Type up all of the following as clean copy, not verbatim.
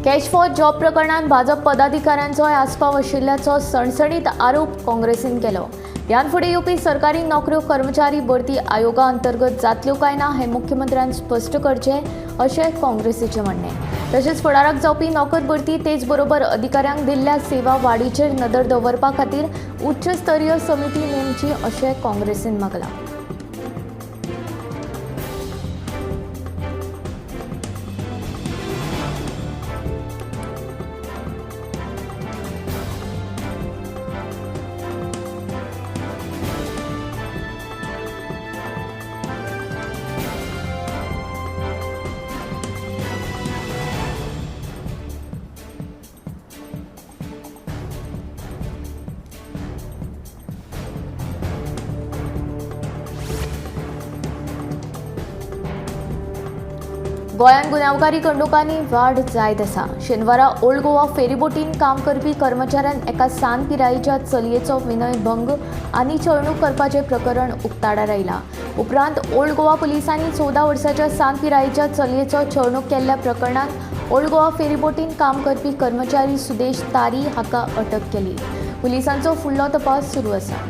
Cash for job प्रकरणात भाजप पदाधिकाऱ्यांचो आस्पाव आशिल्ल्याचो सणसणीत आरोप काँग्रेसीन केलो। ह्यान फुडें येवपी सरकारी नोकऱ्यो कर्मचारी भरती आयोगा अंतर्गत जातल्यो काय ना हें मुख्यमंत्र्यान स्पश्ट करचें अशें काँग्रेसीचें म्हणणें। तशेंच फुडाराक जावपी नोकर भरती तेच बरोबर अधिकाऱ्यांक दिल्ल्या सेवा वाडीचेर नदर दवरपा खातीर उच्च स्तरीय समिती नेमची अशें काँग्रेसीन मागलां। गोंयांत गुन्यांवकारी घडणुकांनी वाड जायत आसा। शेनवारा ओल्ड गोवा फेरीबोटीन काम करपी कर्मचाऱ्यान एका सान पिरायेच्या चलयेचो विनयभंग आनी छळणूक करपाचें प्रकरण उक्ताडार आयला। उपरांत ओल्ड गोवा पुलिसांनी 14 वर्सांच्या सान पिरायेच्या चलयेचो छळणूक केल्ल्या प्रकरणात ओल्ड गोवा फेरीबोटीन काम करपी कर्मचारी सुदेश तारी हाका अटक केली। पुलिसांचो फुडलो तपास सुरू आसा।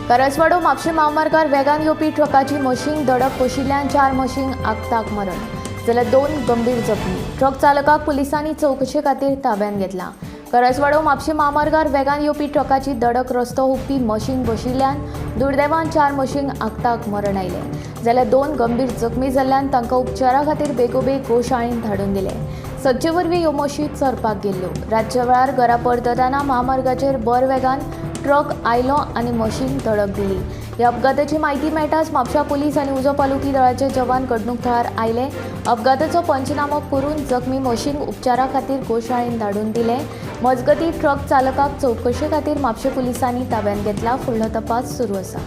करसवाडो म्हापशें महामार्गार वेगान येवपी ट्रकाची मशीन धडक बशिल्ल्यान 4 मशींक आगताक मरण जाल्यार 2 गंभीर जखमी। ट्रक चालकाक पुलिसांनी चवकशे खातीर ताब्यात घेतला। करसवाडो म्हापशें महामार्गार वेगान येवपी ट्रकाची धडक रस्तो हुबपी मशीन बशिल्ल्यान दुर्दैवान 4 मशींक आगताक मरण आयलें जाल्यार 2 गंभीर जखमी जाल्ल्यान तांकां उपचारा खातीर बेगोबेग गोशाळेंत धाडून दिले। सज्जे वरवीं ह्यो मशी चरपाक गेल्ल्यो। रातच्या वेळार घरा परततना महामार्गाचेर भर वेगान ट्रक आयलो आनी मशीन धडक दिली। ह्या अपघाताची म्हायती मेळटाच म्हापशा पुलीस आनी उजो पालुकी दळाचे जवान घडणूक थळार आयले। अपघाताचो पंचनामो करून जखमी मशींक उपचारा खातीर गोशाळेंत धाडून दिले। मजगतीं ट्रक चालकाक चवकशे खातीर म्हापशे पुलिसांनी ताब्यात घेतला। फुडलो तपास सुरू आसा।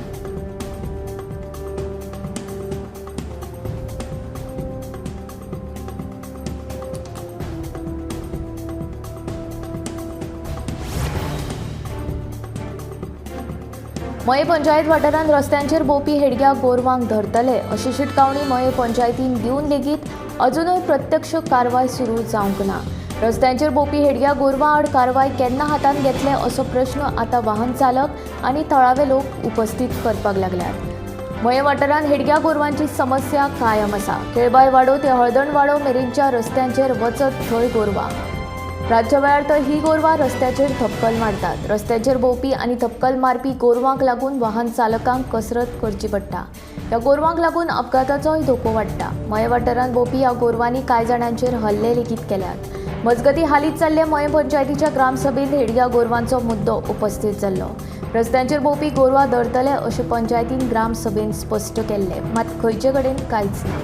मये पंचायत वाठारांत रस्त्यांचेर भोंवपी हेडग्या गोरवांक धरतले अशी शिटकावणी मये पंचायतीन दिवन लेगीत अजूनय प्रत्यक्ष कारवाय सुरू जावंक ना। रस्त्यांचेर भोंवपी हेडग्या गोरवां आड कारवाय केन्ना हातांत घेतले असो प्रश्न आतां वाहन चालक आनी थळावे लोक उपस्थित करपाक लागल्यात। मये वाठारांत हेडग्या गोरवांची समस्या कायम आसा। केळबाय वाडो ते हळदण वाडो मेरेनच्या रस्त्यांचेर वचत थंय गोरवां। रातच्या वेळार तर ही गोरवां रस्त्याचेर थपकल मारतात। रस्त्याचेर भोंवपी आनी थपकल मारपी गोरवांक लागून वाहन चालकांक कसरत करची पडटा। ह्या गोरवांक लागून अपघाताचोय धोको वाडटा। मये वाठारांत भोंवपी ह्या गोरवांनी कांय जाणांचेर हल्ले लेगीत केल्यात। मजगतीं हालींच जाल्ले मये पंचायतीच्या ग्रामसभेंत हेडग्या गोरवांचो मुद्दो उपस्थित जाल्लो। रस्त्यांचेर भोंवपी गोरवां धरतले अशें पंचायतीन ग्रामसभेंत स्पश्ट केल्लें, मात खंयचे कडेन कांयच ना।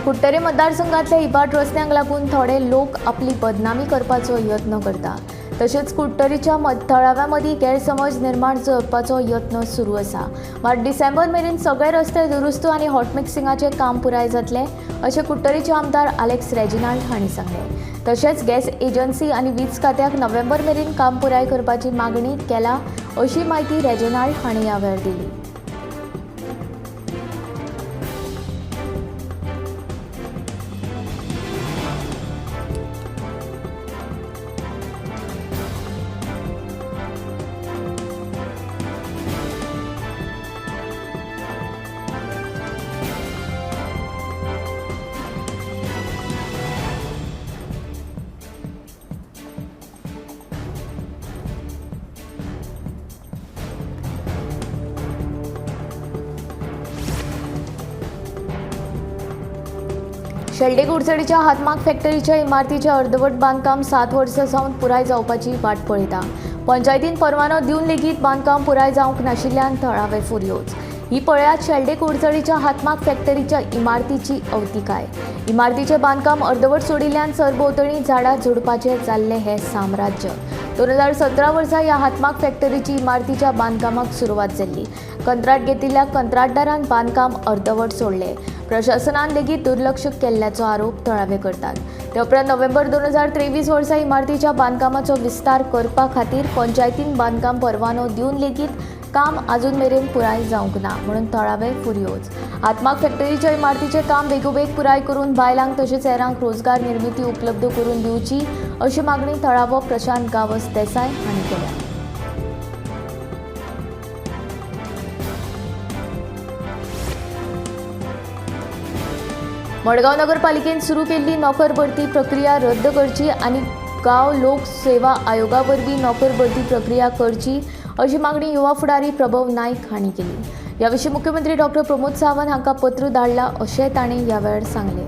कुट्टेरे मतदारसंघातल्या इबाड रस्त्यांक लागून थोडे लोक आपली बदनामी करपाचो यत्न करता। तशेंच कुट्टरीच्या थळाव्या मदीं गैरसमज निर्माण करपाचो यत्न सुरू आसा। मात डिसेंबर मेरेन सगळे रस्ते दुरुस्त आनी हॉट मिक्सिंगाचें काम पुराय जातलें अशें कुट्टरीचे आमदार आलेक्स रेजिनाल्ड हांणी सांगलें। तशेंच गॅस एजन्सी आनी वीज खात्याक नोव्हेंबर मेरेन काम पुराय करपाची मागणी केला अशी माहिती रेजिनाल्ड हांणी ह्या वेळार दिली। शेल्डे कुडचडीच्या हातमाग फॅक्टरीच्या इमारतीचे अर्धवट बांदकाम 7 वर्सां जावन पुराय जावपाची वाट पळयता. पंचायतीन परवानो दिवन लेगीत बांदकाम पुराय जावंक नाशिल्ल्यान थळावे फुर्योज. ही पळयात शेल्डे कुडचडीच्या हातमाग फॅक्टरीच्या इमारतीची अवतिकाय. इमारतीचे बांदकाम अर्धवट सोडिल्ल्यान सरभोंवतणी झाडां झुडपाचे जाल्ले हे साम्राज्य. 2017 वर्सा ह्या हातमाग फॅक्टरीची इमारतीच्या बांदकामाक सुरवात जाल्ली. कंत्राट घेतिल्ल्या कंत्राटदारान बांदकाम अर्धवट सोडले. प्रशासनान लेगीत दुर्लक्ष केल्ल्याचो आरोप थळावे करतात. ते उपरांत नोव्हेंबर 2023 वर्सा इमारतीच्या बांदकामाचो विस्तार करपा खातीर पंचायतीन बांदकाम परवानो दिवन लेगीत काम अजून मेरेन पुराय जावंक ना म्हणून थळावे फुर्योज. हातमाग फॅक्टरीच्या इमारतीचे काम बेगोबेग पुराय करून बायलांक तशेंच हेरांक रोजगार निर्मिती उपलब्ध करून दिवची अशी मागणी थळावो प्रशांत गावस देसाय हांणी केल्या. मडगांव नगरपालिकेन सुरू केल्ली नोकर भरती प्रक्रिया रद्द करची आनी गांव लोक सेवा आयोगा वरवीं नोकर भरती प्रक्रिया करची अशी मागणी युवा फुडारी प्रभव नाईक हांणी केली. ह्या विशीं मुख्यमंत्री डॉ. प्रमोद सावंत हांकां पत्र धाडलां अशें तांणी ह्या वेळार सांगलें.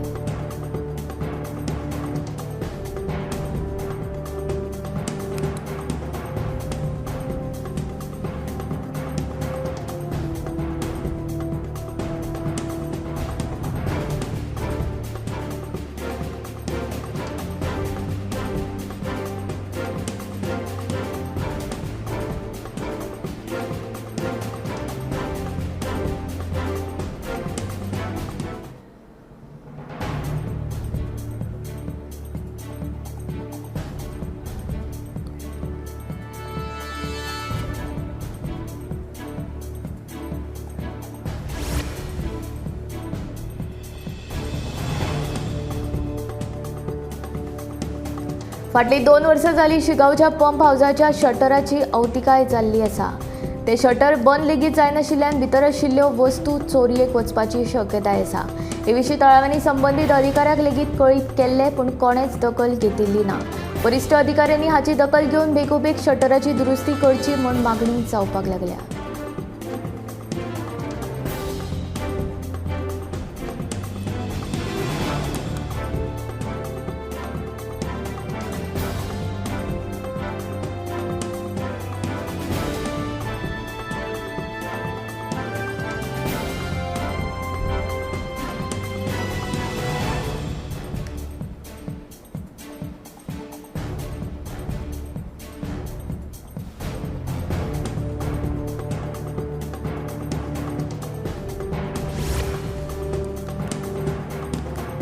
फाटली 2 वर्सां जाली शिगांवच्या पंप हावजाच्या शटराची अवतिकाय जाल्ली आसा. ते शटर बंद लेगीत जायनाशिल्ल्यान भितर आशिल्ल्यो वस्तू चोरयेक वचपाची शक्यताय आसा. हे विशीं तळाव्यांनी संबंदीत अधिकाऱ्याक लेगीत कळीत केल्ले पूण कोणेच दखल घेतिल्ली ना. वरिश्ठ अधिकाऱ्यांनी हाची दखल घेवन बेगोबेग शटराची दुरुस्ती करची म्हूण मागणी जावपाक लागल्या.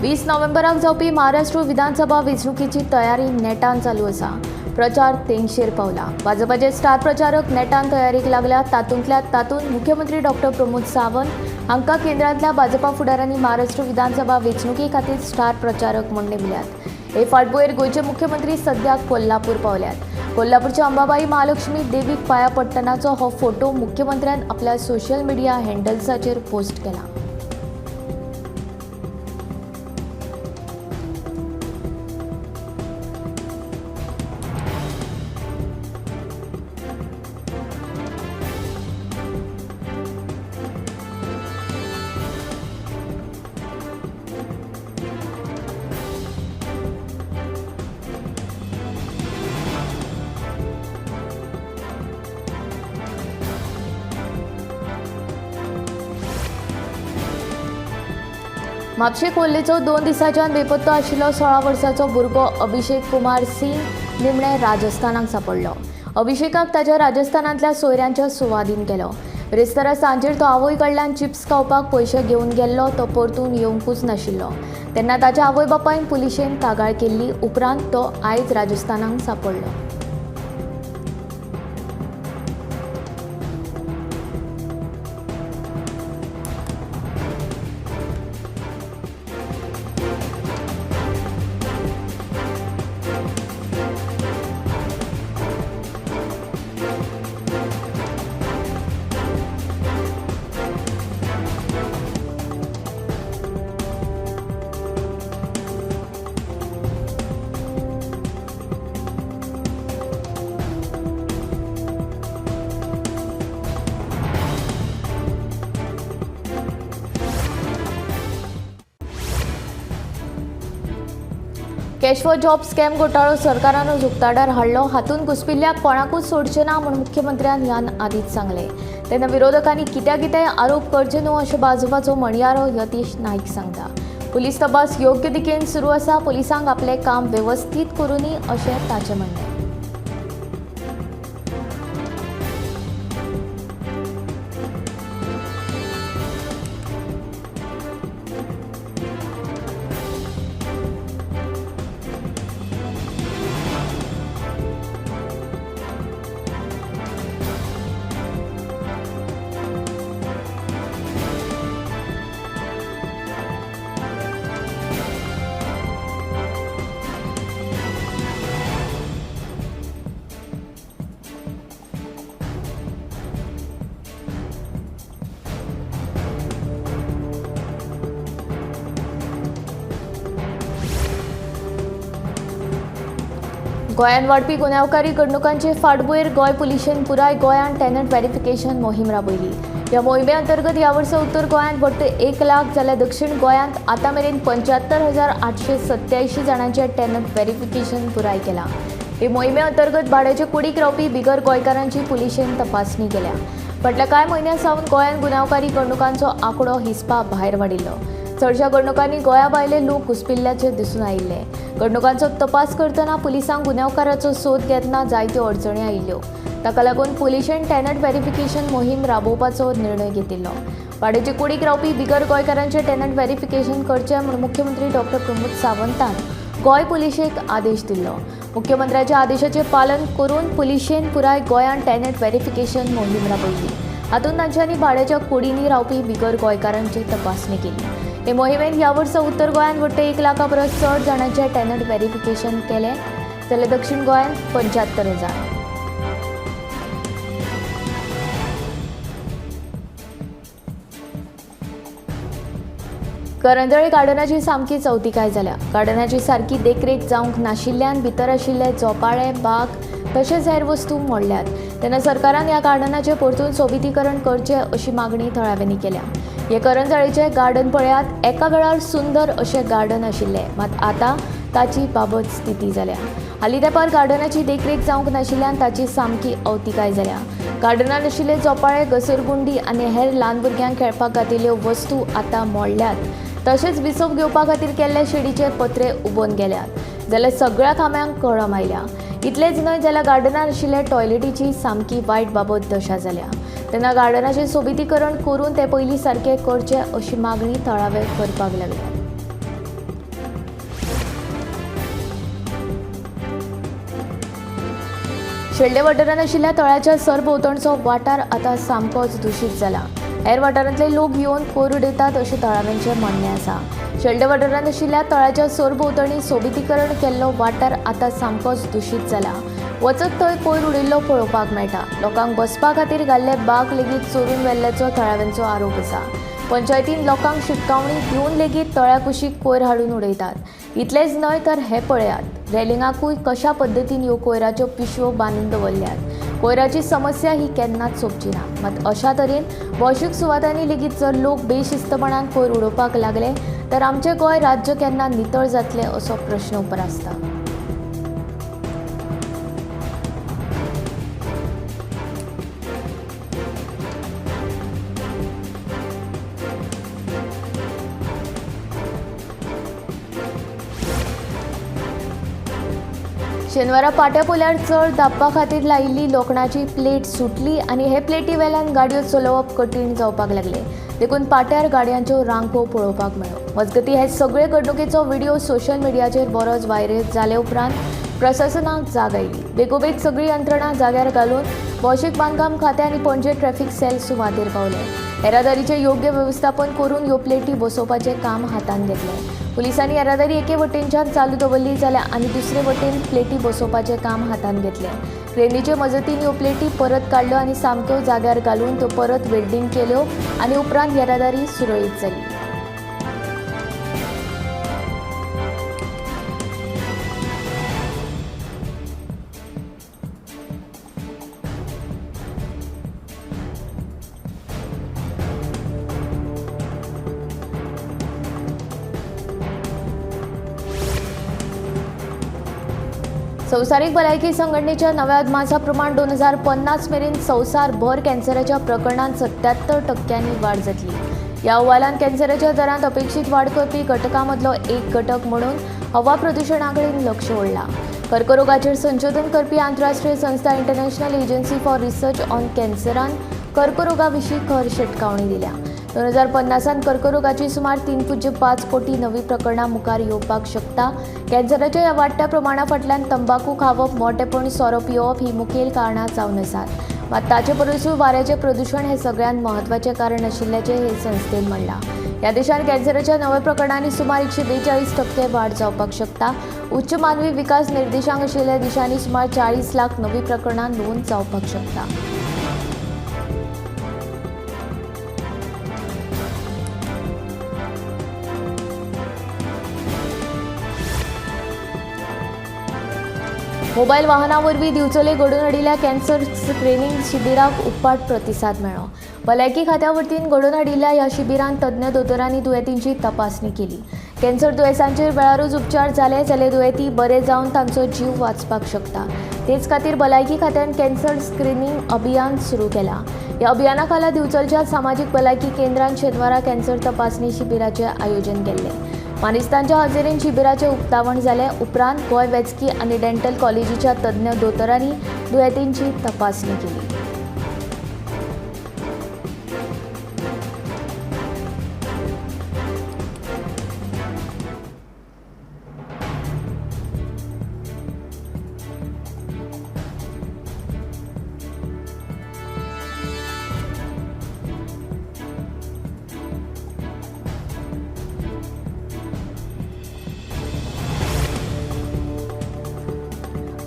वीस नोव्हेंबराक जावपी महाराष्ट्र विधानसभा वेंचणुकेची तयारी नेटान चालू आसा. प्रचार तेंगशेर पावला. भाजपाचे स्टार प्रचारक नेटान तयारीक लागल्यात. तातूंत मुख्यमंत्री डॉ. प्रमोद सावंत हांकां केंद्रांतल्या भाजपा फुडाऱ्यांनी महाराष्ट्र विधानसभा वेंचणुके खातीर स्टार प्रचारक म्हूण नेमल्यात. हे फाटभुंयेर गोंयचे मुख्यमंत्री सद्याक कोल्हापूर पावल्यात. कोल्हापूरच्या अंबाबाई महालक्ष्मी देवीक पांया पडटनाचो हो फोटो मुख्यमंत्र्यान आपल्या सोशल मिडिया हँडल्साचेर पोस्ट केला. म्हापशे खोर्लेचो 2 दिसांच्यान बेपत्तो आशिल्लो 16 वर्साचो भुरगो अभिषेक कुमार सिंग निमणे राजस्थानाक सांपडलो. अभिषेकाक ताच्या राजस्थानांतल्या सोयऱ्यांच्या सुवादीन केलो. बिरेस्तारा सांजेर तो आवय कडल्यान चिप्स खावपाक पयशे घेवन गेल्लो. तो परतून येवंकूच नाशिल्लो. तेन्ना ताच्या आवय बापायन पुलिशेन कागाळ केल्ली. उपरांत तो आयज राजस्थानाक सांपडलो. कॅश फॉर जॉब स्कॅम घोटाळो सरकारान जुक्ताडार हाडलो, हातूंत घुसपिल्ल्याक कोणाकूच सोडचें ना म्हूण मुख्यमंत्र्यान ह्यान आदींच सांगलें. तेन्ना विरोधकांनी कित्याकितेंय आरोप करचे न्हू अशें भाजपाचो म्हणयारो यतीश नाईक सांगता. पुलीस तपास योग्य दिकेन सुरू आसा, पुलिसांक आपलें काम वेवस्थीत करूनी अशें ताचें म्हणणें. गोंयांत वाडपी गुन्यांवकारी घडणुकांचे फाटभुंयेर गोंय पुलिशेन पुराय गोंयांत टॅनंट व्हेरिफिकेशन मोहीम राबयली. ह्या मोहिमे अंतर्गत ह्या वर्सा उत्तर गोंयांत फक्त 1 लाख जाल्यार दक्षिण गोंयांत आतां मेरेन 75,887 जाणांचे टॅनंट व्हेरिफिकेशन पुराय केलां. हे मोहिमे अंतर्गत भाड्याचे कुडीक रावपी बिगर गोंयकारांची पुलिशेन तपासणी केल्या. फाटल्या कांय म्हयन्यां सावन गोंयांत गुन्यांवकारी घडणुकांचो आंकडो हिसपा भायर वाडिल्लो. चडशा घडणुकांनी गोंया भायले लोक घुसपिल्ल्याचे दिसून आयिल्ले. घडणुकांचो तपास करतना पुलिसांक गुन्यांवकाराचो सोद घेतना जायत्यो अडचणी आयिल्ल्यो. ताका लागून पुलिशेन टॅनंट व्हेरिफिकेशन मोहीम राबोवपाचो निर्णय घेतिल्लो. भाड्याचे कुडीक रावपी बिगर गोंयकारांचे टॅनंट व्हेरिफिकेशन करचें म्हूण मुख्यमंत्री डॉ. प्रमोद सावंतान गोंय पुलिशेक आदेश दिल्लो. मुख्यमंत्र्याच्या आदेशाचें पालन करून पुलिशेन पुराय गोंयांत टॅनंट व्हेरिफिकेशन मोहीम राबयली. हातूंत तांच्यांनी भाड्याच्या कुडींनी रावपी बिगर गोंयकारांची तपासणी केली. हे मोहिमेंत ह्या वर्सा उत्तर गोंयांत वट्ट 1 लाखा परस चड जाणांचे टॅनंट व्हेरिफिकेशन केलें, जाल्यार दक्षिण गोंयांत 75,000. करंजळे गार्डनाची सामकी चवथिकाय जाल्या. गार्डनाची सारकी देखरेख जावंक नाशिल्ल्यान भितर आशिल्ले झोपाळे, बाग तशेंच हेर वस्तू मोडल्यात. तेन्ना सरकारान ह्या गार्डनाचें परतून सोबितीकरण करचें अशी मागणी थळाव्यांनी केल्या. हे करंजळेचें गार्डन पळयात, एका वेळार सुंदर अशें गार्डन आशिल्लें, मात आतां ताची बाबत स्थिती जाल्या. हालीं तेंपार गार्डनाची देखरेख जावंक नाशिल्ल्यान ताची सामकी अवतिकाय जाल्या. गार्डनांत आशिल्ले झोपाळे, घसरगुंडी आनी हेर ल्हान भुरग्यांक खेळपाक घातिल्ल्यो वस्तू आतां मोडल्यात. तशेंच विसप घेवपा खातीर केल्ले शेडीचे पत्रे उबोवन गेल्यात, जाल्यार सगळ्या काम्यांक कळम आयल्या. इतलेंच न्हय जाल्यार गार्डनांत आशिल्ल्या टॉयलेटीची सामकी वायट बाबत दशा जाल्या. तेन्ना गार्डनाचें सोबितीकरण करून ते पयलीं सारकें करचें अशी मागणी थळावे करपाक लागल्या. शेल्डे वाठारांत आशिल्ल्या तळ्याच्या सरभोंवतणचो वाठार आतां सामकोच दुशीत जाला. हेर वाठारांतले लोक येवन कोयर उडयतात अशें थळाव्यांचें म्हणणें आसा. शेल्डे वाठारांत आशिल्ल्या तळ्याच्या सरभोंवतणी सोबितीकरण केल्लो वाठार आतां सामकोच दुशीत जाला. वचत थंय कोयर उडिल्लो पळोवपाक मेळटा. लोकांक बसपा खातीर घाल्ले बाग लेगीत चोरून व्हेल्ल्याचो थळाव्यांचो आरोप आसा. पंचायतीन लोकांक शिटकावणी दिवन लेगीत तळ्या कुशीक कोयर हाडून उडयतात. इतलेंच न्हय तर हे पळयात, रेलिंगाकूय कशा पद्दतीन ह्यो कोयराच्यो पिशव्यो बांदून दवरल्यात. कोयराची समस्या ही केन्नाच सोंपची ना. मात अशा तरेन भौशीक सुवातांनी लेगीत जर लोक बेशिस्तपणान कोयर उडोवपाक लागले तर आमचें गोंय राज्य केन्ना नितळ जातलें असो प्रश्न उपरासता. शेनवारा पाट्या पोल्यार चड धाप्पा खातीर लायिल्ली लोखणाची प्लेट सुटली आनी हे प्लेटी वेल्यान गाडयो चलोवप कठीण जावपाक लागले. देखून पाट्यार गाडयांच्यो रांको पळोवपाक मेळ्ळ्यो. मजगतीं हे सगळे घडणुकेचो व्हिडिओ सोशल मिडियाचेर बरोच व्हायरल जाले उपरांत प्रशासनाक जाग आयली. बेगोबेग सगळी यंत्रणा जाग्यार घालून भौशीक बांदकाम खातें आनी पणजे ट्रॅफिक सेल सुवातेर पावले. येरादारीचें योग्य वेवस्थापन करून ह्यो प्लेटी बसोवपाचें काम हातांत घेतलें. पुलिसांनी येरादारी एके वटेनच्यान चालू दवरली जाल्यार आनी दुसरे वटेन प्लेटी बसोवपाचें काम हातांत घेतलें. क्रेनीचे मजतीन ह्यो प्लेटी परत काडल्यो आनी सामक्यो जाग्यार घालून त्यो परत वेल्डिंग केल्यो आनी उपरांत येरादारी सुरळीत जाली. संवसारीक भलायकी संघटनेच्या नव्या अदमासा प्रमाण 2050 मेरेन संवसारभर कॅन्सराच्या प्रकरणांत 77% वाड जातली। ह्या अहवालांत कॅन्सराच्या दरांत अपेक्षीत वाड करपी घटकां मदलो एक घटक म्हणून हवा प्रदुशणा कडेन लक्ष ओडलां। कर्करोगाचेर संशोधन करपी आंतरराष्ट्रीय संस्था international agency for research on कॅन्सरान कर्करोगा विशीं खर शिटकावणी दिल्या। 2050 कर्करोगाची सुमार 3.5 कोटी नवी प्रकरणां मुखार येवपाक शकता। कॅन्सराच्या ह्या वाडट्या प्रमाणा फाटल्यान तंबाखू खावप, मोटेपण सोरो पिवप ही मुखेल कारणां जावन आसात। मात ताचे परसूय वाऱ्याचें प्रदूषण हें सगळ्यांत म्हत्वाचें कारण आशिल्ल्याचें हे संस्थेन म्हणलां। ह्या देशांत कॅन्सराच्या नव्या प्रकरणांनी सुमार 142% वाड जावपाक शकता। उच्च मानवी विकास निर्देशांक आशिल्ल्या देशांनी सुमार 40 लाख नवी प्रकरणां नोंद जावपाक शकता। मोबायल वाहनां वरवीं दिवचले घडोवन हाडिल्ल्या कॅन्सर स्क्रीनिंग शिबिराक उपाट प्रतिसाद मेळ्ळो। भलायकी खात्या वतीन घडोवन हाडिल्ल्या ह्या शिबिरांत तज्ञ दोतोरांनी दुयेंतींची तपासणी केली। कॅन्सर दुयेंसांचेर वेळारूच उपचार जाले जाल्यार दुयेंती बरे जावन तांचो जीव वाचपाक शकता। तेच खातीर भलायकी खात्यान कॅन्सर स्क्रीनिंग अभियान सुरू केलां। ह्या अभियाना खाला दिवचलच्या सामाजीक भलायकी केंद्रांत शेनवारा कॅन्सर तपासणी शिबिराचें आयोजन केल्लें। मानेस्तांच्या हाजेरीन शिबिराचें उक्तावण जालें। उपरांत गोंय वैजकी आनी डेंटल कॉलेजीच्या तज्ञ दोतोरांनी दुयेंतींची तपासणी केली।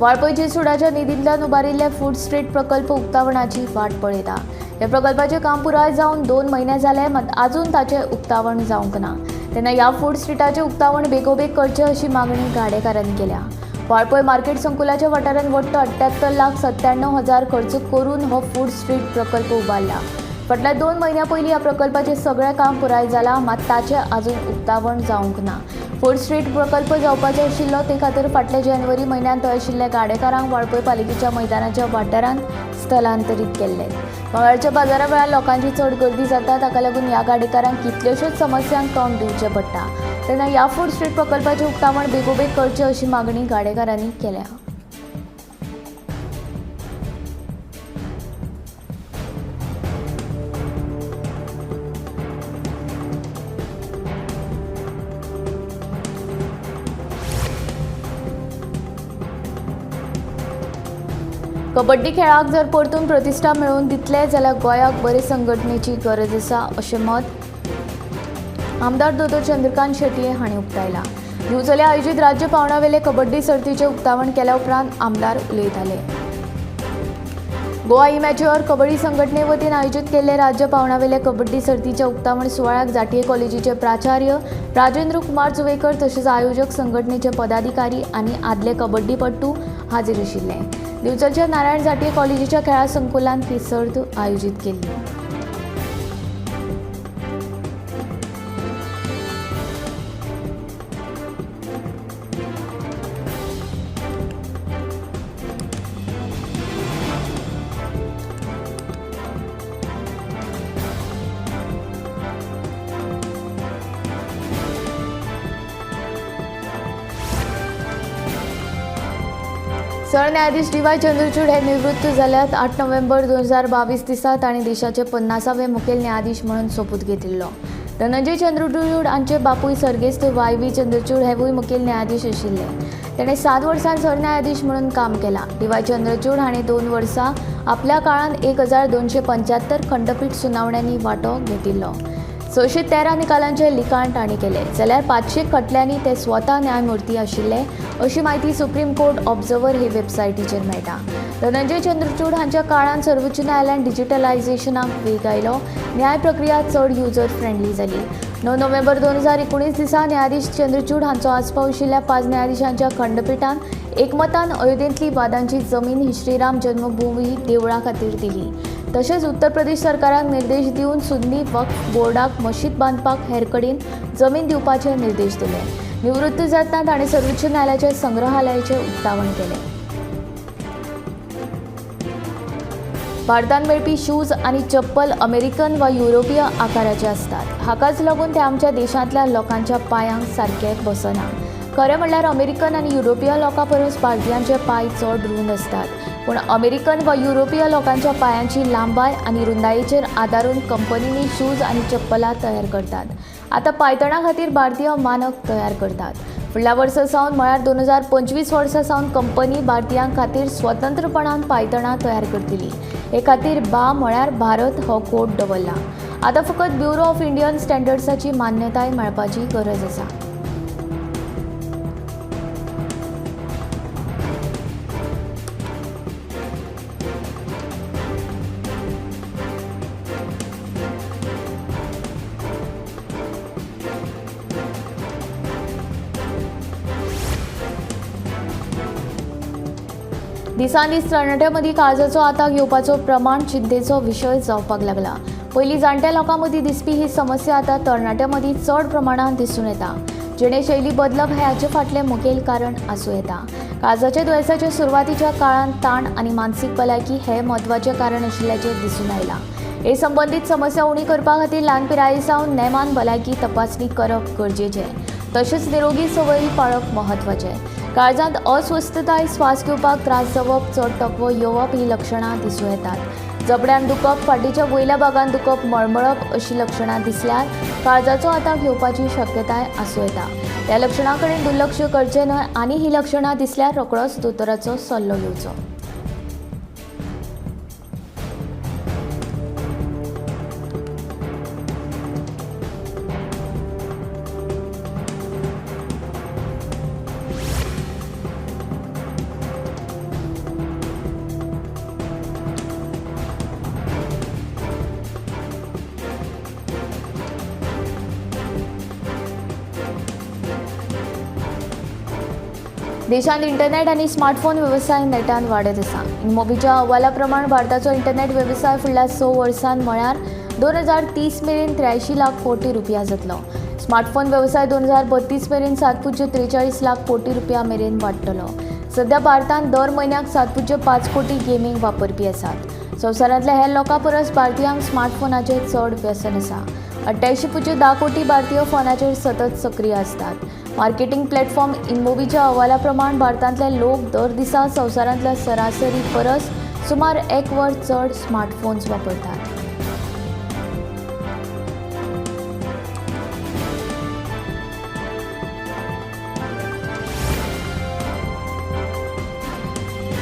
वाळपय सुडाच्या निधींतल्यान उबारिल्ल्या फूड स्ट्रीट प्रकल्प उक्तावणाची वाट पळयता। ह्या प्रकल्पाचें काम पुराय जावन 2 म्हयने जाले, मात आजून ताचें उक्तावण जावंक ना। तेन्ना ह्या फूड स्ट्रीटाचें उक्तावण बेगोबेग करचें अशी मागणी गाडेकारांनी केल्या। वाळपय मार्केट संकुलाच्या वाठारांत वट्ट 78,97,000 खर्च करून हो फूड स्ट्रीट प्रकल्प उबारला। फाटल्या 2 म्हयन्यां पयलीं ह्या प्रकल्पाचें सगळें काम पुराय जालां, मात ताचें आजून उक्तावण जावंक ना। फूड स्ट्रीट प्रकल्प जावपाचो आशिल्लो ते खातीर फाटल्या जानेवारी म्हयन्यांत थंय आशिल्ल्या गाडेकारांक वाळपय पालिकेच्या मैदानाच्या वाठारांत स्थलांतरीत केल्ले। मंगळारच्या बाजारा वेळार लोकांची चड गर्दी जाता, ताका लागून ह्या गाडेकारांक कितल्योश्योच समस्यांक तोंड दिवचें पडटा। तेन्ना ह्या फूड स्ट्रीट प्रकल्पाचें उक्तावण बेगोबेग करचें अशी मागणी गाडेकारांनी केल्या। कबड्डी खेळाक जर परतून प्रतिश्ठा मेळोवन दितले जाल्यार गोंयाक बरे संघटनेची गरज आसा अशें मत आमदार दोतोर चंद्रकांत शेटये हांणी उक्तायलां। दिवचले आयोजीत राज्य पावंड्यावेले कबड्डी सर्तीचें उक्तावण केल्या उपरांत आमदार उलयताले। गोवा इमॅच्युअर कबड्डी संघटने वतीन आयोजीत केल्ले राज्य पावंड्यावेले कबड्डी सर्तीच्या उक्तावण सुवाळ्याक जाटये कॉलेजीचे प्राचार्य राजेंद्र कुमार जुवेकर तशेंच आयोजक संघटनेचे पदाधिकारी आनी आदले कबड्डीपटू हाजीर आशिल्ले। दिवचलच्या नारायण जाटये कॉलेजीच्या खेळा संकुलांत ही सर्त आयोजीत केल्ली। सरन्यायाधीश डी.वाय. चंद्रचूड हे निवृत्त जाल्यात। 8 नोव्हेंबर 2022 दिसा तांणी देशाचे 50वे मुखेल न्यायाधीश म्हणून सोपूत घेतिल्लो। धनंजय चंद्रचूड हांचे बापूय सर्गेस्त वाय.व्ही. चंद्रचूड हेवूय मुखेल न्यायाधीश आशिल्ले। ताणें 7 वर्सां सरन्यायाधीश म्हणून काम केलां। डी.वाय. चंद्रचूड हांणी 2 वर्सां आपल्या काळांत 1275 खंडपीठ सुनावण्यांनी वांटो घेतिल्लो। 613 निकालांचे लिखाण तांणी केले, जाल्यार 500 खटल्यांनी ते स्वता न्यायमूर्ती आशिल्ले अशी माहिती सुप्रीम कोर्ट ऑब्झर्वर हे वेबसायटीचेर मेळटा। धनंजय चंद्रचूड हांच्या काळांत सर्वोच्च न्यायालयान डिजिटलायझेशनाक वेग आयलो, न्याय प्रक्रिया चड युजर फ्रेंडली जाली। 9 नोव्हेंबर 2019 दिसा न्यायाधीश चंद्रचूड हांचो आस्पाव आशिल्ल्या 5 न्यायाधीशांच्या खंडपीठान एकमतान अयोध्येंतली वादांची जमीन ही श्रीराम जन्मभूमी देवळा खातीर दिली। तशेंच उत्तर प्रदेश सरकाराक निर्देश दिवन सुन्नी वक्फ बोर्डाक मशीद बांदपाक हेर कडेन जमीन दिवपाचे निर्देश दिले। निवृत्त जातना ताणें सर्वोच्च न्यायालयाचे संग्रहालयाचे उक्तावण केले. भारतांत मेळपी शूज आनी चप्पल अमेरिकन वा युरोपीय आकाराचे असतात. हाकाच लागून ते आमच्या देशांतल्या लोकांच्या पांयांक सारके बसना. खरें म्हणल्यार अमेरिकन आनी युरोपीय लोकां परस भारतीयांचे पांय चड रुंद असतात. पूण अमेरिकन वा युरोपीय लोकांच्या पांयांची लांबाय आनी रुंदायेचेर आदारून कंपनींनी शूज आनी चप्पलां तयार करतात. आतां पायतणां खातीर भारतीय मानक तयार करतात. फुडल्या वर्सा सावन म्हळ्यार 2025 वर्सा सावन कंपनी भारतीयां खातीर स्वतंत्रपणान पायतणां तयार करतली. हे खातीर बा म्हळ्यार भारत हो कोड दवरला. आतां फकत ब्युरो ऑफ इंडियन स्टँडर्ड्साची मान्यताय मेळपाची गरज आसा. दिसान दीस तरणाट्यां मदीं काळजाचो आताक येवपाचो प्रमाण चिंतेचो विशय जावपाक लागला. पयलीं जाणट्या लोकां मदीं दिसपी ही समस्या आतां तरणाट्यां मदीं चड प्रमाणांत दिसून येता. जिणेशैली बदलप हें हाचे फाटलें मुखेल कारण आसूं येता. काळजाच्या दुयेंसाच्या सुरवातीच्या काळांत ताण आनी मानसीक भलायकी हें म्हत्वाचें कारण आशिल्ल्याचें दिसून आयलां. हे संबंदीत समस्या उणी करपा खातीर ल्हान पिराये सावन नेमान भलायकी तपासणी करप गरजेचें. तशेंच निरोगी संवयी पाळप म्हत्वाचें. काळजांत अस्वस्थताय, स्वास घेवपाक त्रास जावप, चड तकवो येवप ही लक्षणां दिसूं येतात. जबड्यान दुखप, फाटीच्या वयल्या भागांत दुखप, मळमळप अशीं लक्षणां दिसल्यार काळजाचो आताक येवपाची शक्यताय आसूं येता. ह्या लक्षणां कडेन दुर्लक्ष करचें न्हय आनी ही लक्षणां दिसल्यार रोखडोच दोतोराचो सल्लो घेवचो. देशांत इंटरनेट आनी स्मार्टफोन वेवसाय नेटान वाडत आसा. इनमोबीच्या अहवाला प्रमाण भारताचो इंटरनेट वेवसाय फुडल्या 6 वर्सांत म्हळ्यार 2030 मेरेन 83 लाख कोटी रुपया जातलो. स्मार्टफोन वेवसाय 2032 मेरेन 7.43 लाख कोटी रुपया मेरेन वाडटलो. सध्या भारतांत दर म्हयन्याक 7.5 कोटी गेमींग वापरपी आसात. संवसारांतल्या हेर लोकां परस भारतीयांक स्मार्टफोनाचेर चड व्यसन आसा. 88.10 कोटी भारतीय फोनाचेर सतत सक्रीय असतात. मार्केटिंग प्लॅटफॉर्म इनमोबीच्या अहवाला प्रमाण भारतांतले लोक दर दिसा संवसारांतल्या सरासरी परस सुमार 1 वर चड स्मार्टफोन्स वापरतात.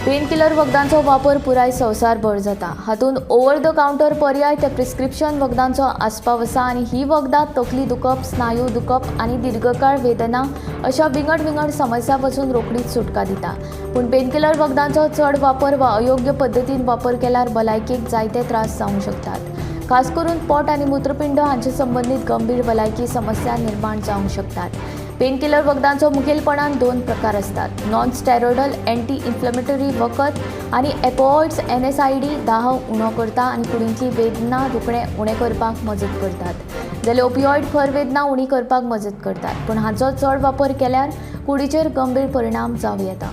पेनकिलर वखदांचो वापर पुराय संवसारभर जाता. हातूंत ओव्हर द कावंटर पर्याय ते प्रिस्क्रिप्शन वखदांचो आस्पाव आसा आनी ही वखदां तकली दुखप, स्नायू दुखप आनी दीर्घकाळ वेदना अशा विंगड समस्या पासून रोखडीच सुटका दिता. पूण पेनकिलर वखदांचो चड वापर वा अयोग्य पद्दतीन वापर केल्यार भलायकेक जायते त्रास जावंक शकतात. खास करून पोट आनी मूत्रपिंड हांचे संबंदीत गंभीर भलायकी समस्या निर्माण जावंक शकतात. पेनकिलर वखदांचो मुखेलपणान 2 प्रकार असतात. नॉन स्टेरॉयडल एंटी इन्फ्लेमेटरी वखद आनी एपोइड्स NSAID दाह उणो करता आनी कुडींतली वेदना दुखणें उणें करपाक मजत करतात. जाल्यार ओपिओइड खर वेदना उणी करपाक मजत करतात. पूण हाचो चड वापर केल्यार कुडीचेर गंभीर परिणाम जावं येता.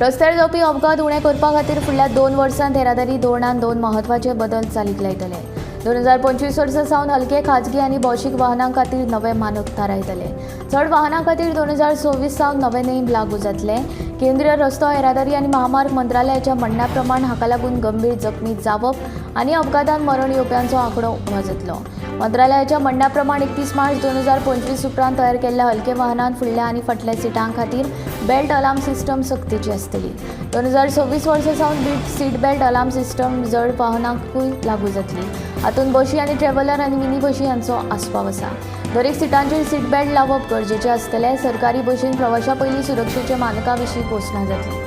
रस्त्यार जावपी अपघात उणे करपा खातीर फुडल्या 2 वर्सांत येरादारी धोरणांत 2 म्हत्वाचे बदल चालीक लायतले. 2025 वर्सा सावन हलके खाजगी आनी भौशीक वाहनां खातीर नवे मानक थारायतले. चड वाहनां खातीर 2026 सावन नवे नेम लागू जातले. केंद्रीय रस्तो येरादारी आनी महामार्ग मंत्रालयाच्या म्हणण्या प्रमाण हाका लागून गंभीर जखमी जावप आनी अपघातांत मरण येवप्यांचो आंकडो उणो जातलो. मंत्रालयाच्या म्हणण्या प्रमाण 31 मार्च 2025 उपरांत तयार केल्ल्या हलके वाहनांत फुडल्या आनी फाटल्या सिटां खातीर बेल्ट अलार्म सिस्टम सक्तीची आसतली. 2026 वर्सा सावन सीट बेल्ट अलार्म सिस्टम जड वाहनांकूय लागू जातली. हातूंत बशी आनी ट्रॅव्हलर आनी मिनी बशी हांचो आस्पाव आसा. दरेक सिटांचेर सीट बेल्ट लावप गरजेचें आसतलें. सरकारी बशीन प्रवाशा पयलीं सुरक्षेच्या मानकां विशीं घोशणा जातली.